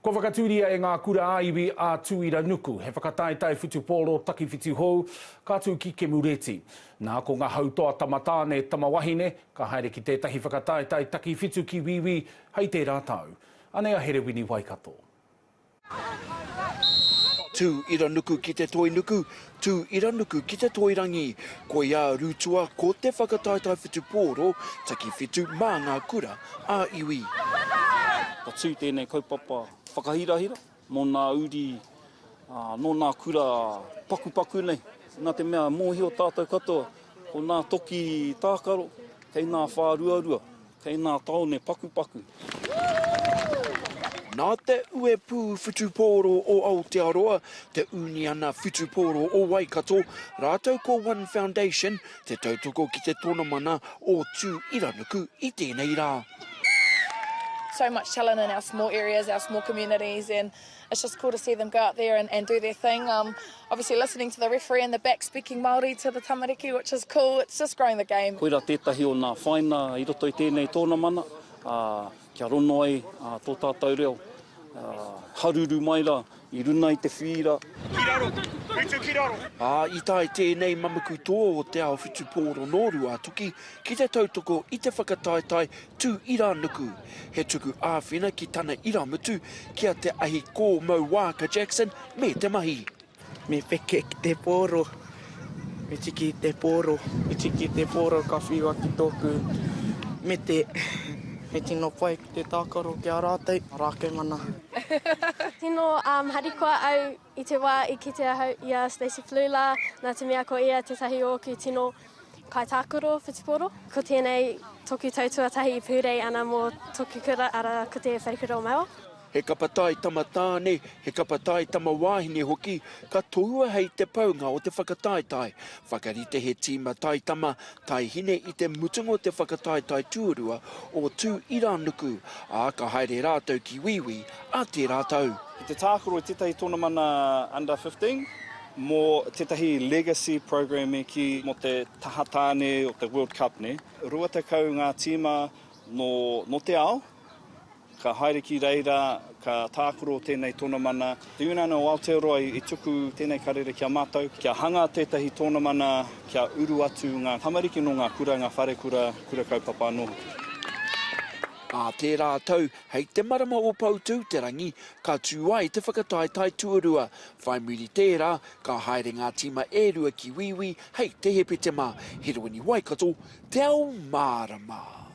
Ko whakatūria e ngā kura aiwi a Tūiranuku, he whakataetai whitupōro taki whitu hou, kātū ki ke mureti. Nā ko ngā hautoa tamatāne tamawahine, ka haere ki tētahi whakataetai taki whitu ki wiwi, hei te rātau. Anea here wini Waikato. Tūiranuku ki te toinuku, Tūiranuku ki te toirangi, ko ia rūtua ko te whakataetai whitupōro, taki whitu mā ngā kura a iwi. Ka tū tēnei kaupapa whakahirahira, mō nā uri, no nā kura paku nei. Nā te mea mōhio tātou katoa, ko nā toki tākaro, kei nā whāruarua, kei nā taone paku. Nā te ue pū whitupōro o Aotearoa, te uni ana whitupōro o Waikato, rātou ko One Foundation, te tautoko ki te tōna mana o Tūiranuku i tēnei rā. So much talent in our small areas, our small communities, and it's just cool to see them go out there and do their thing. Obviously listening to the referee in the back speaking Māori to the tamariki, which is cool. It's just growing the game. Koira tētahi o nā whaina i roto i tēnei tōna mana, kia rono ai tō tātou reo, haruru mai ra, i runa i te whira. I tai tēnei mamaku tō o te ao whitupōro nōrua tuki ki te tautoko i te whakataetai Tūiranuku. He tuku āwhina ki tana iramutu kia te ahi ko mau Waka Jackson me te mahi. Me peke ki te pōro, me tiki te pōro, ka whiwa ki tōku, me tino pai ki te tākaro ki a rātei, rākei mana. Tino harikoa au i te wā i ki te ahau i a Stacey Fluhler, nā te mea ko ia tētahi o ki tino kai tākaro whitupōro. Ko tēnei toku tautuatahi i pūrei ana mō toku kura ara ko te whaikura o Māo. He kapatai tamatāne, he kapatai tamawāhine hoki, ka tohua hei te paunga o te whakataetai. Whakarite he tīma taitama, tai hine i te mutungo te whakataetai tuarua o Tūiranuku, a ka haere rātou ki wiwi a te rātou. I te tākaro i tētahi tōna mana under 15, mō tētahi legacy program e ki mō te tahatāne o te World Cup ne. Rua te kau ngā tīma no te ao, ka haere ki reira, ka tākaro tēnei tōna mana. Te unana o Aotearoa i tuku tēnei karere kia mātou, kia hanga tētahi tōna mana, kia uru atu ngā tamariki no ngā kura, ngā whare kura kaupapa anō. A te rātou, hei te marama o Pautu te rangi, ka tū ai te whakataetai tuarua. Whai muri tērā, ka haere ngā tīma e rua ki wiwi, hei te hepe te mā. He rua ni Waikato, te Ao Mārama.